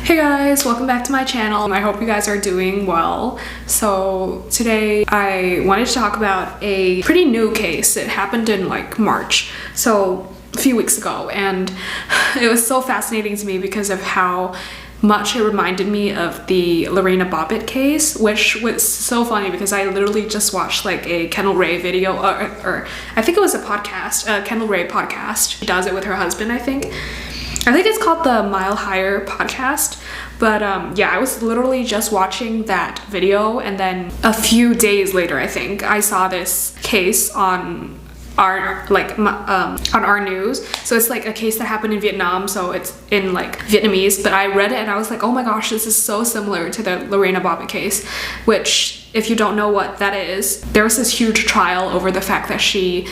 Hey guys, welcome back to my channel. I hope you guys are doing well. So today I wanted to talk about a pretty new case. It happened in like March, so a few weeks ago, and it was so fascinating to me because of how much it reminded me of the Lorena Bobbitt case, which was so funny because I literally just watched like a Kendall Rae video, or I think it was a podcast, a Kendall Rae podcast. She does it with her husband, I think. I think it's called the Mile Higher podcast, but yeah, I was literally just watching that video, and then a few days later, I think, I saw this case on our on our news. So it's like a case that happened in Vietnam, so it's in like Vietnamese, but I read it and I was like, oh my gosh, this is so similar to the Lorena Bobbitt case, which, if you don't know what that is, there was this huge trial over the fact that she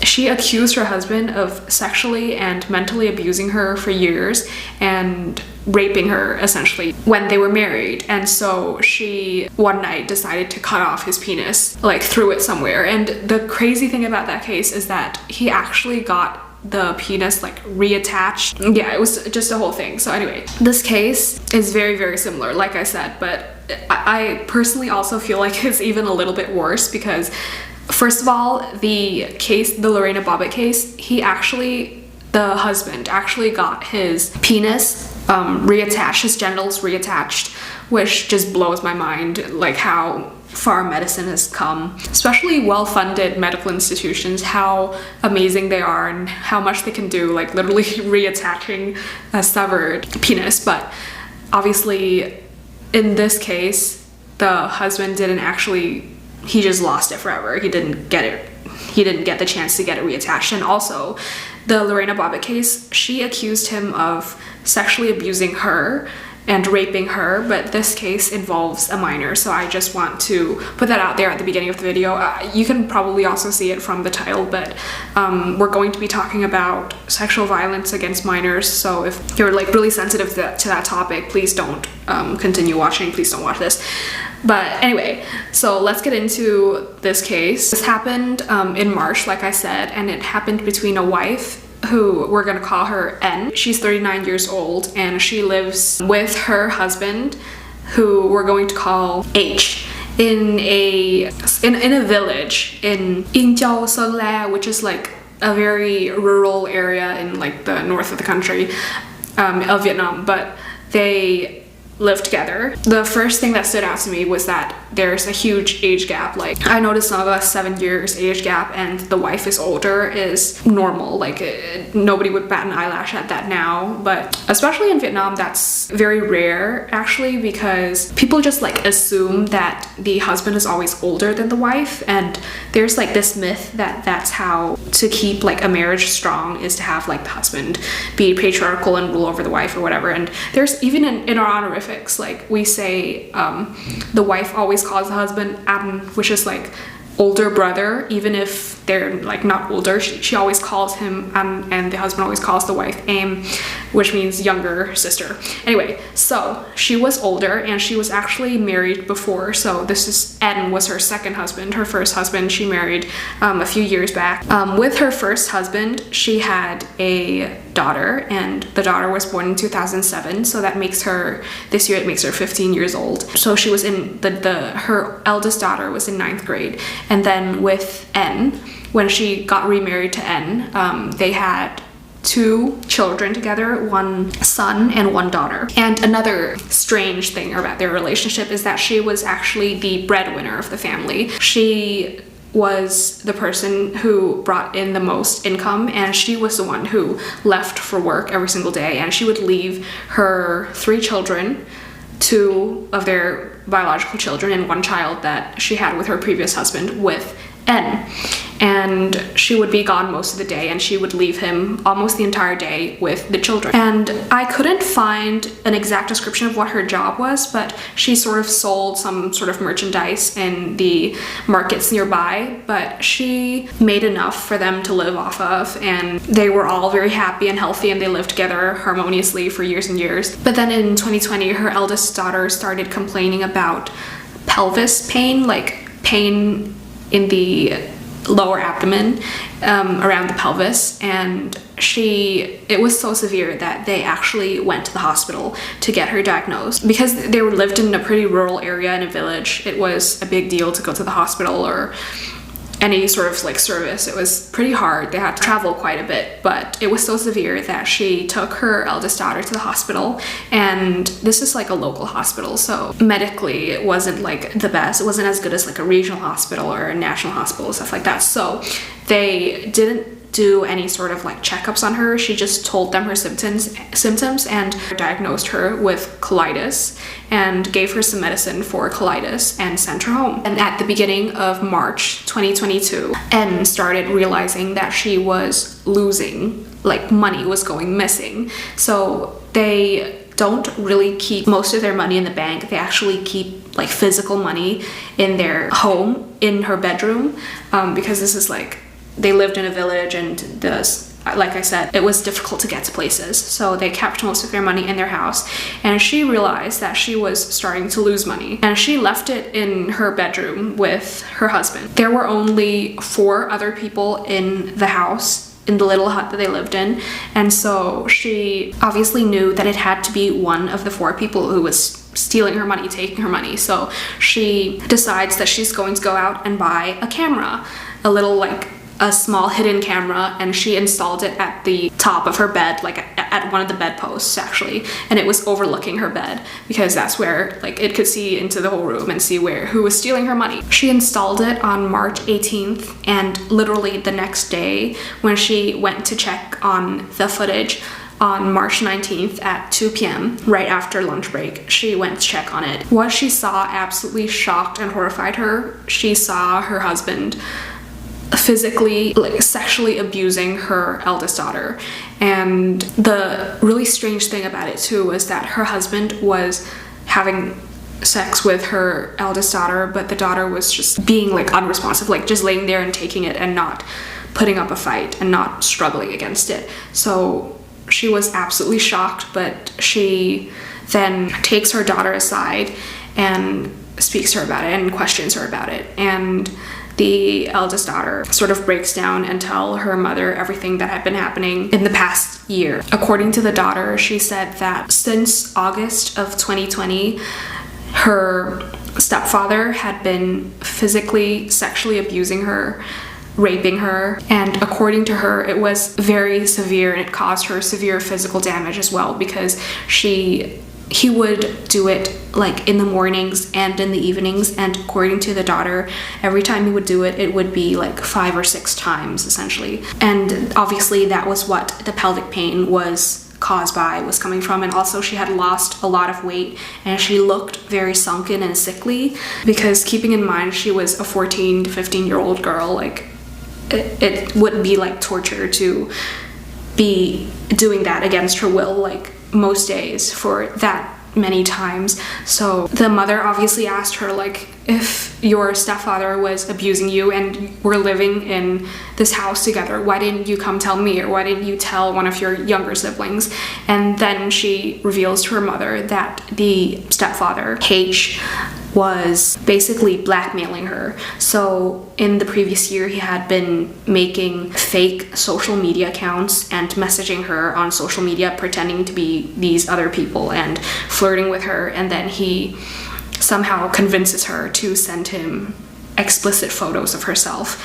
she accused her husband of sexually and mentally abusing her for years and raping her essentially when they were married. And so she one night decided to cut off his penis, like threw it somewhere. And the crazy thing about that case is that he actually got the penis like reattached. Yeah, it was just a whole thing. So anyway, this case is very, very similar, like I said, but I personally also feel like it's even a little bit worse because, first of all, the Lorena Bobbitt case, the husband actually got his penis reattached, his genitals reattached, which just blows my mind, like how far medicine has come, especially well-funded medical institutions, how amazing they are and how much they can do, like literally reattaching a severed penis. But obviously in this case, the husband he just lost it forever. He didn't get the chance to get it reattached. And also the Lorena Bobbitt case, she accused him of sexually abusing her and raping her, but this case involves a minor, so I just want to put that out there at the beginning of the video. You can probably also see it from the title, but we're going to be talking about sexual violence against minors, so if you're like really sensitive to that topic, please don't continue watching, please don't watch this. But anyway, so let's get into this case. This happened in March, like I said, and it happened between a wife who we're gonna call her N. She's 39 years old and she lives with her husband, who we're going to call H, in a village in In Châu Sơn La, which is like a very rural area in like the north of the country of Vietnam, but they live together. The first thing that stood out to me was that there's a huge age gap. Like, I noticed some of us 7 years age gap, and the wife is older is normal. Like, nobody would bat an eyelash at that now, but especially in Vietnam, that's very rare actually, because people just like assume that the husband is always older than the wife, and there's like this myth that that's how to keep like a marriage strong, is to have like the husband be patriarchal and rule over the wife or whatever. And there's even in our honorifics, like we say the wife always calls the husband An, which is like older brother, even if they're like not older. She always calls him An, and the husband always calls the wife Am, which means younger sister. Anyway, so she was older and she was actually married before, so N was her second husband. Her first husband she married a few years back. With her first husband, she had a daughter, and the daughter was born in 2007, so that makes her, this year it makes her 15 years old. So she was in her eldest daughter was in 9th grade. And then with N, when she got remarried to N, they had 2 children together, 1 son and 1 daughter. And another strange thing about their relationship is that she was actually the breadwinner of the family. She was the person who brought in the most income, and she was the one who left for work every single day, and she would leave her 3 children, 2 of their biological children and 1 child that she had with her previous husband, with N. And she would be gone most of the day, and she would leave him almost the entire day with the children. And I couldn't find an exact description of what her job was, but she sort of sold some sort of merchandise in the markets nearby, but she made enough for them to live off of, and they were all very happy and healthy, and they lived together harmoniously for years and years. But then in 2020, her eldest daughter started complaining about pelvis pain, like pain in the lower abdomen, around the pelvis, and it was so severe that they actually went to the hospital to get her diagnosed. Because they lived in a pretty rural area in a village, it was a big deal to go to the hospital or any sort of like service. It was pretty hard. They had to travel quite a bit, but it was so severe that she took her eldest daughter to the hospital, and this is like a local hospital, so medically it wasn't like the best. It wasn't as good as like a regional hospital or a national hospital, stuff like that. So they didn't do any sort of like checkups on her. She just told them her symptoms and diagnosed her with colitis and gave her some medicine for colitis and sent her home. And at the beginning of March 2022, N started realizing that she was losing, like money was going missing. So they don't really keep most of their money in the bank. They actually keep like physical money in their home, in her bedroom, because this is like, they lived in a village, and like I said, it was difficult to get to places. So they kept most of their money in their house, and she realized that she was starting to lose money, and she left it in her bedroom with her husband. There were only 4 other people in the house, in the little hut that they lived in, and so she obviously knew that it had to be one of the 4 people who was stealing her money, taking her money. So she decides that she's going to go out and buy a camera, a small hidden camera, and she installed it at the top of her bed, like at one of the bedposts actually, and it was overlooking her bed because that's where like it could see into the whole room and see who was stealing her money. She installed it on March 18th, and literally the next day when she went to check on the footage on March 19th at 2 p.m., right after lunch break, she went to check on it. What she saw absolutely shocked and horrified her. She saw her husband physically, like sexually abusing her eldest daughter. And the really strange thing about it too was that her husband was having sex with her eldest daughter, but the daughter was just being like unresponsive, like just laying there and taking it and not putting up a fight and not struggling against it. So she was absolutely shocked, but she then takes her daughter aside and speaks to her about it and questions her about it. And the eldest daughter sort of breaks down and tell her mother everything that had been happening in the past year. According to the daughter, she said that since August of 2020, her stepfather had been physically, sexually abusing her, raping her, and according to her, it was very severe, and it caused her severe physical damage as well, because he would do it like in the mornings and in the evenings, and according to the daughter, every time he would do it, it would be like 5 or 6 times essentially. And obviously that was what the pelvic pain was coming from, and also she had lost a lot of weight and she looked very sunken and sickly, because keeping in mind she was a 14 to 15-year-old girl, like it would be like torture to be doing that against her will, like most days for that many times. So the mother obviously asked her, like, if your stepfather was abusing you and we're living in this house together, why didn't you come tell me, or why didn't you tell one of your younger siblings? And then she reveals to her mother that the stepfather, H, was basically blackmailing her. So in the previous year, he had been making fake social media accounts and messaging her on social media, pretending to be these other people and flirting with her, and then he somehow convinces her to send him explicit photos of herself,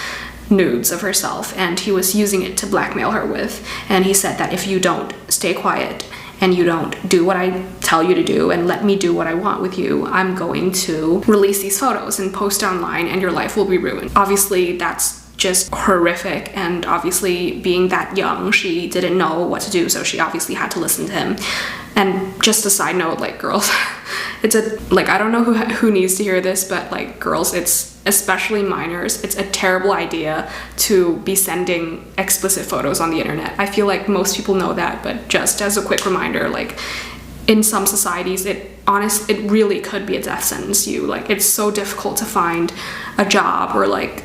nudes of herself, and he was using it to blackmail her with. And he said that if you don't stay quiet and you don't do what I tell you to do and let me do what I want with you, I'm going to release these photos and post online and your life will be ruined. Obviously, that's just horrific, and obviously being that young, she didn't know what to do, so she obviously had to listen to him. And just a side note, like, girls, I don't know who needs to hear this, but like, girls, it's especially minors, it's a terrible idea to be sending explicit photos on the internet. I feel like most people know that, but just as a quick reminder, like, in some societies, it really could be a death sentence. It's so difficult to find a job or like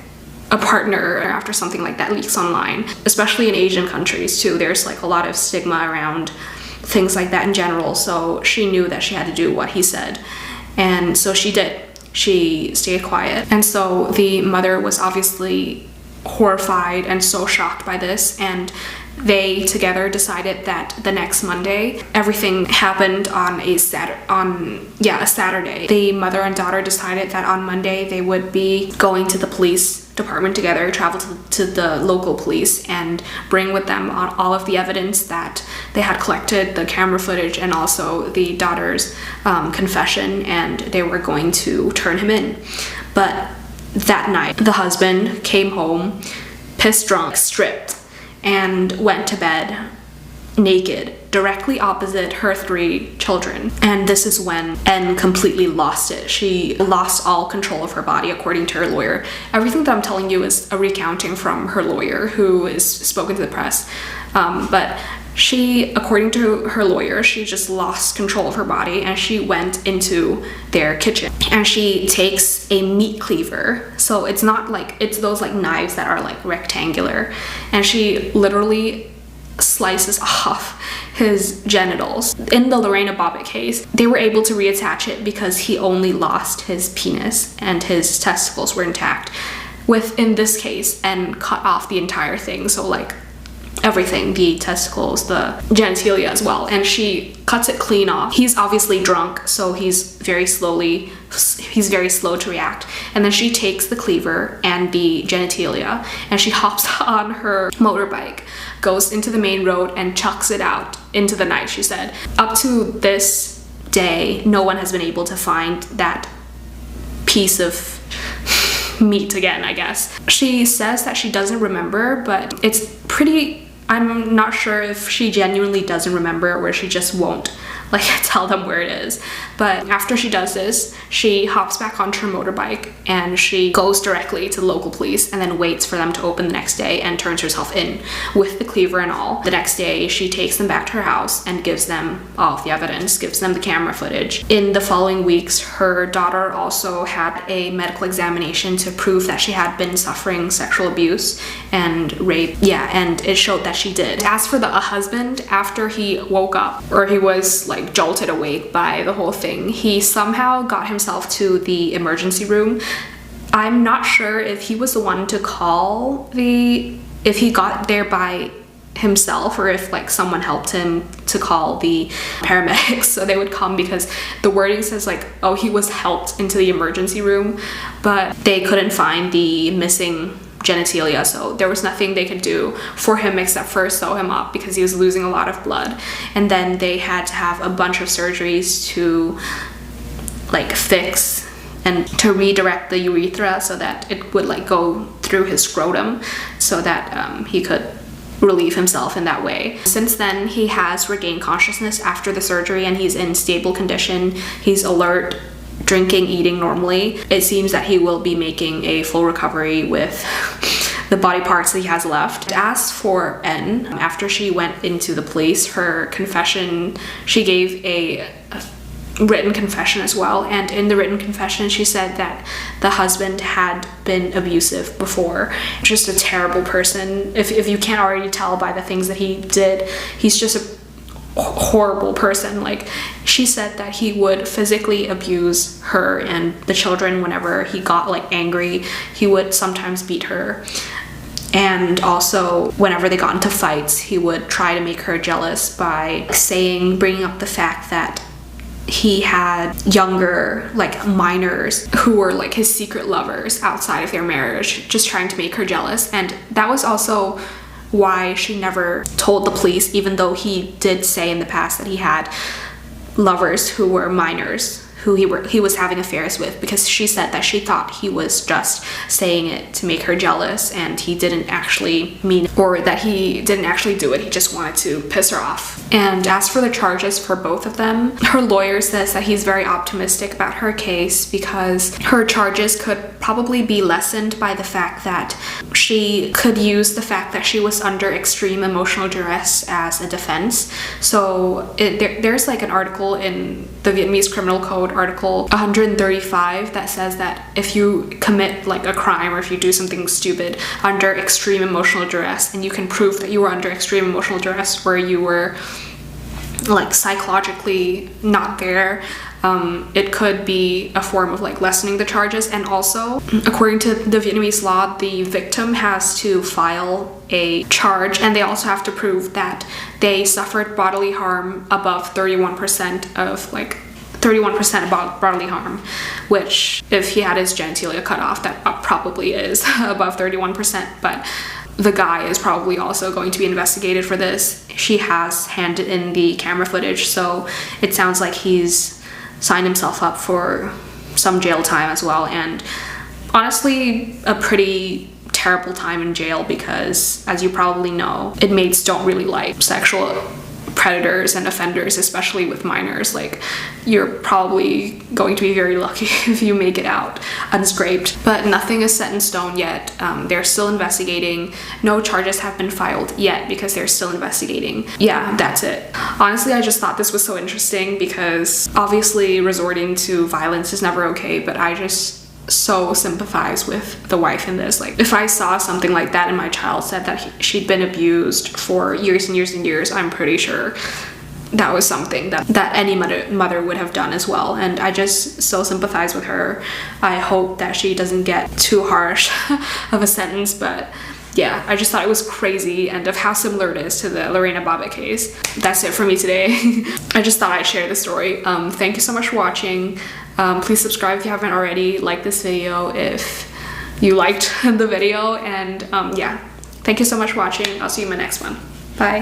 a partner after something like that leaks online, especially in Asian countries too. There's like a lot of stigma around things like that in general, so she knew that she had to do what he said, and so she did. She stayed quiet. And so the mother was obviously horrified and so shocked by this, and they together decided that the next Monday, everything happened on a Saturday. The mother and daughter decided that on Monday they would be going to the police department together, travel to the local police, and bring with them all of the evidence that they had collected, the camera footage, and also the daughter's confession, and they were going to turn him in. But that night, the husband came home, pissed drunk, stripped, and went to bed naked directly opposite her 3 children. And this is when N completely lost it. She lost all control of her body, according to her lawyer. Everything that I'm telling you is a recounting from her lawyer, who is spoken to the press. But she, according to her lawyer, she just lost control of her body, and she went into their kitchen and she takes a meat cleaver. So it's not like, it's those like knives that are like rectangular, and she literally slices off his genitals. In the Lorena Bobbitt case, they were able to reattach it because he only lost his penis and his testicles were intact. In this case, and cut off the entire thing, so like everything, the testicles, the genitalia as well, and she cuts it clean off. He's obviously drunk, so he's very slow to react, and then she takes the cleaver and the genitalia and she hops on her motorbike, goes into the main road, and chucks it out into the night. She said up to this day no one has been able to find that piece of meat again, I guess. She says that she doesn't remember, but it's pretty, I'm not sure if she genuinely doesn't remember or she just won't like tell them where it is. But after she does this, she hops back onto her motorbike and she goes directly to the local police and then waits for them to open the next day and turns herself in with the cleaver and all. The next day, she takes them back to her house and gives them all of the evidence, gives them the camera footage. In the following weeks, her daughter also had a medical examination to prove that she had been suffering sexual abuse and rape. Yeah, and it showed that she did. As for the husband, after he woke up, or he was like jolted awake by the whole thing, he somehow got himself to the emergency room. I'm not sure if he was the one to call if he got there by himself or if like someone helped him to call the paramedics so they would come, because the wording says like, oh, he was helped into the emergency room, but they couldn't find the missing genitalia, so there was nothing they could do for him except for sew him up because he was losing a lot of blood. And then they had to have a bunch of surgeries to like fix and to redirect the urethra so that it would like go through his scrotum so that he could relieve himself in that way. Since then, he has regained consciousness after the surgery and he's in stable condition. He's alert, drinking, eating normally. It seems that he will be making a full recovery with the body parts that he has left. As for N, after she went into the police, her confession, she gave a written confession as well, and in the written confession she said that the husband had been abusive before. Just a terrible person. If you can't already tell by the things that he did, he's just a horrible person. Like, she said that he would physically abuse her and the children whenever he got like angry. He would sometimes beat her, and also whenever they got into fights he would try to make her jealous by bringing up the fact that he had younger like minors who were like his secret lovers outside of their marriage, just trying to make her jealous. And that was also why she never told the police, even though he did say in the past that he had lovers who were minors who he was having affairs with, because she said that she thought he was just saying it to make her jealous and he didn't actually mean it, or that he didn't actually do it, he just wanted to piss her off. And as for the charges for both of them, her lawyer says that he's very optimistic about her case because her charges could probably be lessened by the fact that she could use the fact that she was under extreme emotional duress as a defense. So there's like an article in the Vietnamese Criminal Code, article 135, that says that if you commit like a crime or if you do something stupid under extreme emotional duress and you can prove that you were under extreme emotional duress or you were like psychologically not there, it could be a form of like lessening the charges. And also, according to the Vietnamese law, the victim has to file a charge, and they also have to prove that they suffered bodily harm above 31% of like 31% about bodily harm, which if he had his genitalia cut off, that probably is above 31%, but the guy is probably also going to be investigated for this. She has handed in the camera footage, so it sounds like he's signed himself up for some jail time as well, and honestly a pretty terrible time in jail because, as you probably know, inmates don't really like sexual predators and offenders, especially with minors. Like, you're probably going to be very lucky if you make it out unscraped, but nothing is set in stone yet. They're still investigating. No charges have been filed yet because they're still investigating. Yeah, that's it. Honestly, I just thought this was so interesting because obviously resorting to violence is never okay, but I just so sympathize with the wife in this. Like, if I saw something like that and my child said that she'd been abused for years and years and years, I'm pretty sure that was something that any mother would have done as well, and I just so sympathize with her. I hope that she doesn't get too harsh of a sentence, but yeah, I just thought it was crazy and of how similar it is to the Lorena Bobbitt case. That's it for me today. I just thought I'd share the story. Thank you so much for watching. Please subscribe if you haven't already. Like this video if you liked the video, and yeah, thank you so much for watching. I'll see you in my next one. Bye.